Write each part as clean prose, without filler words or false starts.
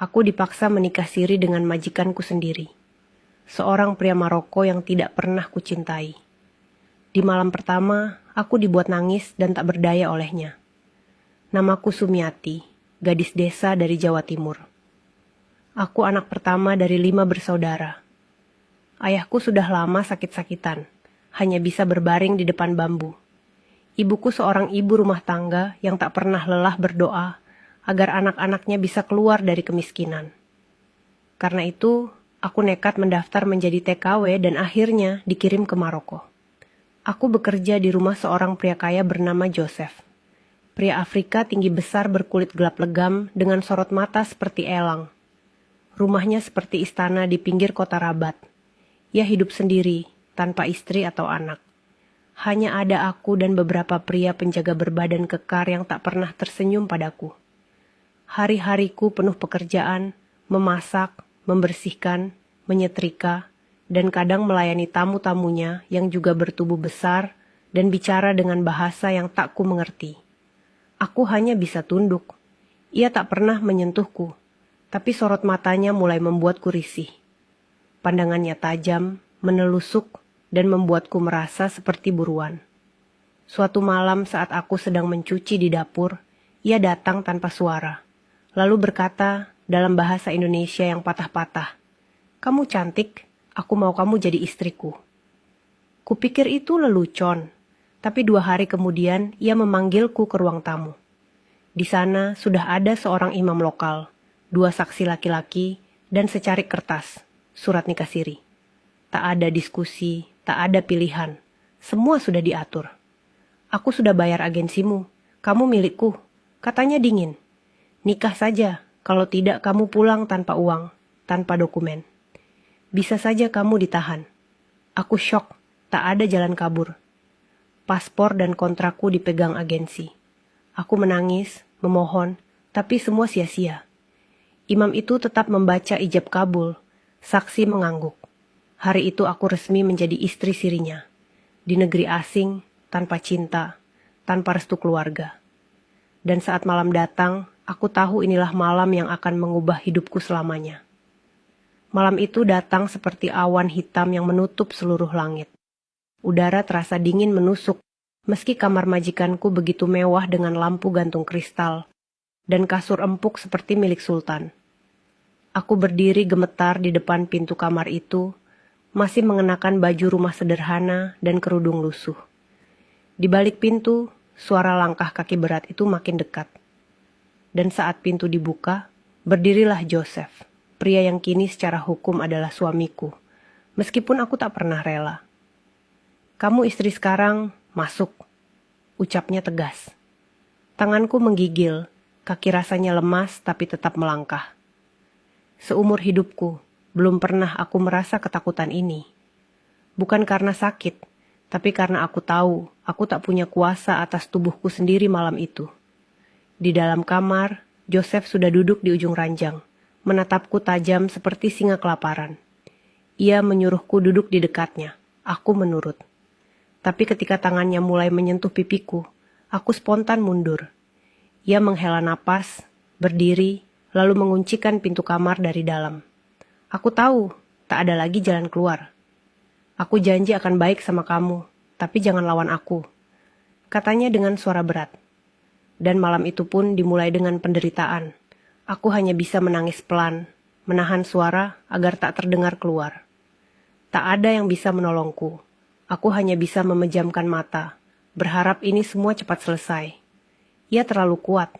Aku dipaksa menikah siri dengan majikanku sendiri, seorang pria Maroko yang tidak pernah kucintai. Di malam pertama, aku dibuat nangis dan tak berdaya olehnya. Namaku Sumiati, gadis desa dari Jawa Timur. Aku anak pertama dari 5 bersaudara. Ayahku sudah lama sakit-sakitan, hanya bisa berbaring di depan bambu. Ibuku seorang ibu rumah tangga yang tak pernah lelah berdoa agar anak-anaknya bisa keluar dari kemiskinan. Karena itu, aku nekat mendaftar menjadi TKW dan akhirnya dikirim ke Maroko. Aku bekerja di rumah seorang pria kaya bernama Joseph. Pria Afrika tinggi besar berkulit gelap legam dengan sorot mata seperti elang. Rumahnya seperti istana di pinggir kota Rabat. Ia hidup sendiri, tanpa istri atau anak. Hanya ada aku dan beberapa pria penjaga berbadan kekar yang tak pernah tersenyum padaku. Hari-hariku penuh pekerjaan, memasak, membersihkan, menyetrika, dan kadang melayani tamu-tamunya yang juga bertubuh besar dan bicara dengan bahasa yang tak ku mengerti. Aku hanya bisa tunduk. Ia tak pernah menyentuhku, tapi sorot matanya mulai membuatku risih. Pandangannya tajam, menelusuk, dan membuatku merasa seperti buruan. Suatu malam saat aku sedang mencuci di dapur, ia datang tanpa suara. Lalu berkata dalam bahasa Indonesia yang patah-patah, "Kamu cantik, aku mau kamu jadi istriku." Kupikir itu lelucon, tapi 2 hari kemudian ia memanggilku ke ruang tamu. Di sana sudah ada seorang imam lokal, 2 saksi laki-laki, dan secarik kertas, surat nikah siri. Tak ada diskusi, tak ada pilihan, semua sudah diatur. "Aku sudah bayar agensimu, kamu milikku," katanya dingin. "Nikah saja, kalau tidak kamu pulang tanpa uang, tanpa dokumen. Bisa saja kamu ditahan." Aku syok, tak ada jalan kabur. Paspor dan kontrakku dipegang agensi. Aku menangis, memohon, tapi semua sia-sia. Imam itu tetap membaca ijab kabul, saksi mengangguk. Hari itu aku resmi menjadi istri sirinya. Di negeri asing, tanpa cinta, tanpa restu keluarga. Dan saat malam datang, aku tahu inilah malam yang akan mengubah hidupku selamanya. Malam itu datang seperti awan hitam yang menutup seluruh langit. Udara terasa dingin menusuk, meski kamar majikanku begitu mewah dengan lampu gantung kristal, dan kasur empuk seperti milik sultan. Aku berdiri gemetar di depan pintu kamar itu, masih mengenakan baju rumah sederhana dan kerudung lusuh. Di balik pintu, suara langkah kaki berat itu makin dekat. Dan saat pintu dibuka, berdirilah Joseph, pria yang kini secara hukum adalah suamiku, meskipun aku tak pernah rela. "Kamu istri sekarang, masuk," ucapnya tegas. Tanganku menggigil, kaki rasanya lemas tapi tetap melangkah. Seumur hidupku, belum pernah aku merasa ketakutan ini. Bukan karena sakit, tapi karena aku tahu aku tak punya kuasa atas tubuhku sendiri malam itu. Di dalam kamar, Joseph sudah duduk di ujung ranjang, menatapku tajam seperti singa kelaparan. Ia menyuruhku duduk di dekatnya. Aku menurut. Tapi ketika tangannya mulai menyentuh pipiku, aku spontan mundur. Ia menghela napas, berdiri, lalu menguncikan pintu kamar dari dalam. Aku tahu, tak ada lagi jalan keluar. "Aku janji akan baik sama kamu, tapi jangan lawan aku," katanya dengan suara berat. Dan malam itu pun dimulai dengan penderitaan. Aku hanya bisa menangis pelan, menahan suara agar tak terdengar keluar. Tak ada yang bisa menolongku. Aku hanya bisa memejamkan mata, berharap ini semua cepat selesai. Ia terlalu kuat.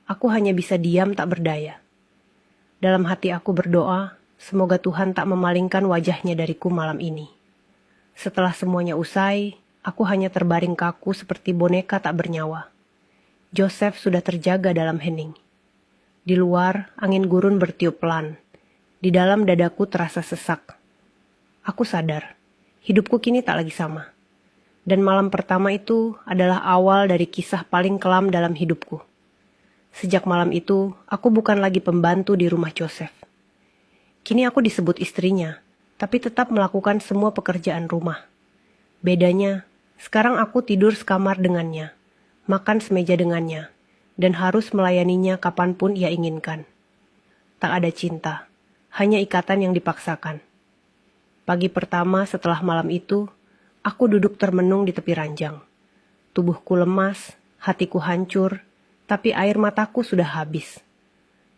Aku hanya bisa diam tak berdaya. Dalam hati aku berdoa, semoga Tuhan tak memalingkan wajahnya dariku malam ini. Setelah semuanya usai, aku hanya terbaring kaku seperti boneka tak bernyawa. Joseph sudah terjaga dalam hening. Di luar, angin gurun bertiup pelan. Di dalam dadaku terasa sesak. Aku sadar, hidupku kini tak lagi sama. Dan malam pertama itu adalah awal dari kisah paling kelam dalam hidupku. Sejak malam itu, aku bukan lagi pembantu di rumah Joseph. Kini aku disebut istrinya, tapi tetap melakukan semua pekerjaan rumah. Bedanya, sekarang aku tidur sekamar dengannya, makan semeja dengannya, dan harus melayaninya kapanpun ia inginkan. tak ada cinta, hanya ikatan yang dipaksakan. Pagi pertama setelah malam itu, aku duduk termenung di tepi ranjang. Tubuhku lemas, hatiku hancur, tapi air mataku sudah habis.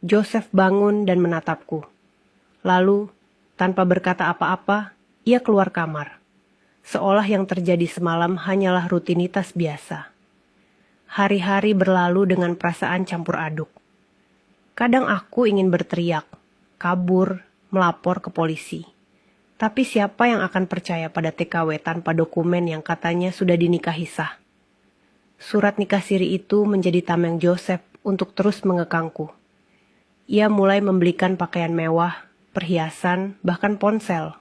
Joseph bangun dan menatapku. Lalu, tanpa berkata apa-apa, ia keluar kamar. Seolah yang terjadi semalam hanyalah rutinitas biasa. Hari-hari berlalu dengan perasaan campur aduk. Kadang aku ingin berteriak, kabur, melapor ke polisi. Tapi siapa yang akan percaya pada TKW tanpa dokumen yang katanya sudah dinikahi sah? Surat nikah siri itu menjadi tameng Joseph untuk terus mengekangku. Ia mulai membelikan pakaian mewah, perhiasan, bahkan ponsel.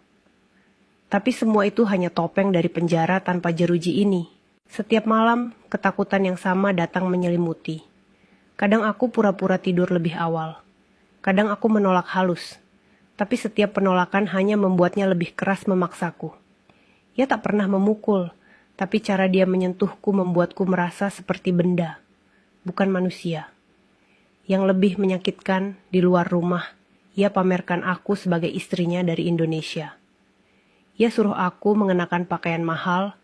Tapi semua itu hanya topeng dari penjara tanpa jeruji ini. Setiap malam, ketakutan yang sama datang menyelimuti. Kadang aku pura-pura tidur lebih awal. Kadang aku menolak halus. Tapi setiap penolakan hanya membuatnya lebih keras memaksaku. Ia tak pernah memukul, tapi cara dia menyentuhku membuatku merasa seperti benda, bukan manusia. Yang lebih menyakitkan, di luar rumah, ia pamerkan aku sebagai istrinya dari Indonesia. Ia suruh aku mengenakan pakaian mahal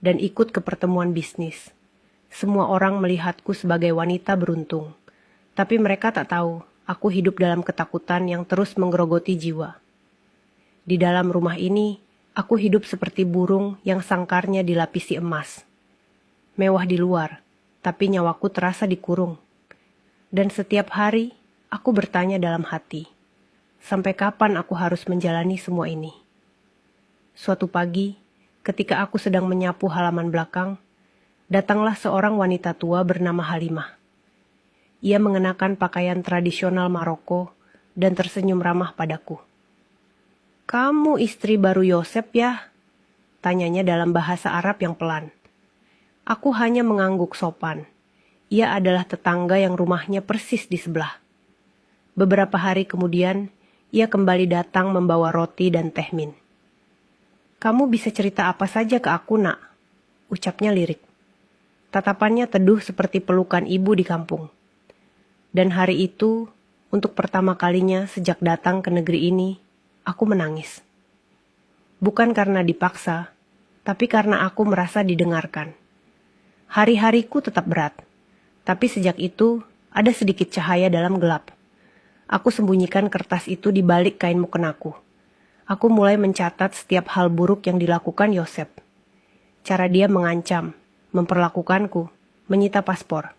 dan ikut ke pertemuan bisnis. Semua orang melihatku sebagai wanita beruntung, tapi mereka tak tahu aku hidup dalam ketakutan yang terus menggerogoti jiwa. Di dalam rumah ini, aku hidup seperti burung yang sangkarnya dilapisi emas. Mewah di luar, tapi nyawaku terasa dikurung. Dan setiap hari, aku bertanya dalam hati, sampai kapan aku harus menjalani semua ini? Suatu pagi, ketika aku sedang menyapu halaman belakang, datanglah seorang wanita tua bernama Halimah. Ia mengenakan pakaian tradisional Maroko dan tersenyum ramah padaku. "Kamu istri baru Yosep ya?" tanyanya dalam bahasa Arab yang pelan. Aku hanya mengangguk sopan. Ia adalah tetangga yang rumahnya persis di sebelah. Beberapa hari kemudian, ia kembali datang membawa roti dan teh min. "Kamu bisa cerita apa saja ke aku, nak?" ucapnya lirik. Tatapannya teduh seperti pelukan ibu di kampung. Dan hari itu, untuk pertama kalinya sejak datang ke negeri ini, aku menangis. Bukan karena dipaksa, tapi karena aku merasa didengarkan. Hari-hariku tetap berat, tapi sejak itu ada sedikit cahaya dalam gelap. Aku sembunyikan kertas itu di balik kain mukenaku. Aku mulai mencatat setiap hal buruk yang dilakukan Yosep. Cara dia mengancam, memperlakukanku, menyita paspor.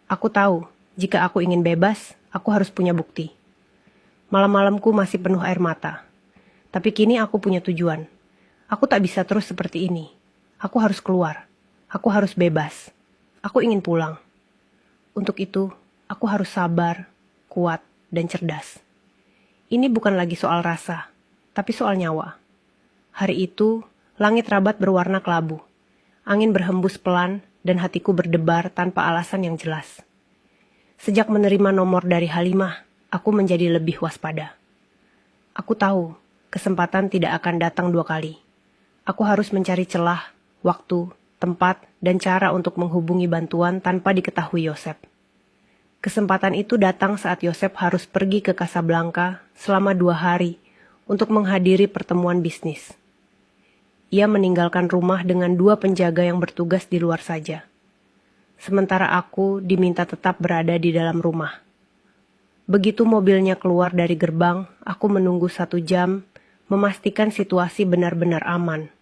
Aku tahu, jika aku ingin bebas, aku harus punya bukti. Malam-malamku masih penuh air mata. Tapi kini aku punya tujuan. Aku tak bisa terus seperti ini. Aku harus keluar. Aku harus bebas. Aku ingin pulang. Untuk itu, aku harus sabar, kuat, dan cerdas. Ini bukan lagi soal rasa, tapi soal nyawa. Hari itu, langit Rabat berwarna kelabu. Angin berhembus pelan, dan hatiku berdebar tanpa alasan yang jelas. Sejak menerima nomor dari Halimah, aku menjadi lebih waspada. Aku tahu, kesempatan tidak akan datang dua kali. Aku harus mencari celah, waktu, tempat, dan cara untuk menghubungi bantuan tanpa diketahui Yosep. Kesempatan itu datang saat Yosep harus pergi ke Casablanca selama 2 hari untuk menghadiri pertemuan bisnis. Ia meninggalkan rumah dengan 2 penjaga yang bertugas di luar saja. Sementara aku diminta tetap berada di dalam rumah. Begitu mobilnya keluar dari gerbang, aku menunggu 1 jam, memastikan situasi benar-benar aman.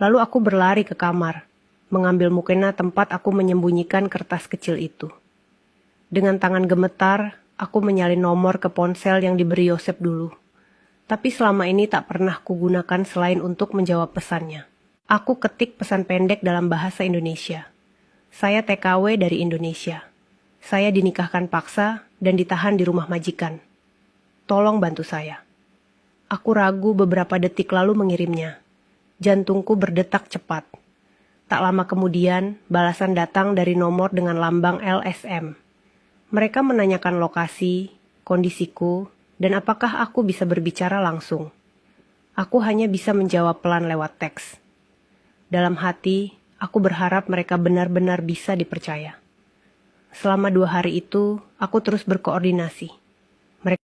Lalu aku berlari ke kamar, mengambil mukena tempat aku menyembunyikan kertas kecil itu. Dengan tangan gemetar, aku menyalin nomor ke ponsel yang diberi Yosep dulu. Tapi selama ini tak pernah kugunakan selain untuk menjawab pesannya. Aku ketik pesan pendek dalam bahasa Indonesia. Saya TKW dari Indonesia. Saya dinikahkan paksa dan ditahan di rumah majikan. Tolong bantu saya. Aku ragu beberapa detik lalu mengirimnya. Jantungku berdetak cepat. Tak lama kemudian, balasan datang dari nomor dengan lambang LSM. Mereka menanyakan lokasi, kondisiku, dan apakah aku bisa berbicara langsung. Aku hanya bisa menjawab pelan lewat teks. Dalam hati, aku berharap mereka benar-benar bisa dipercaya. Selama 2 hari itu, aku terus berkoordinasi.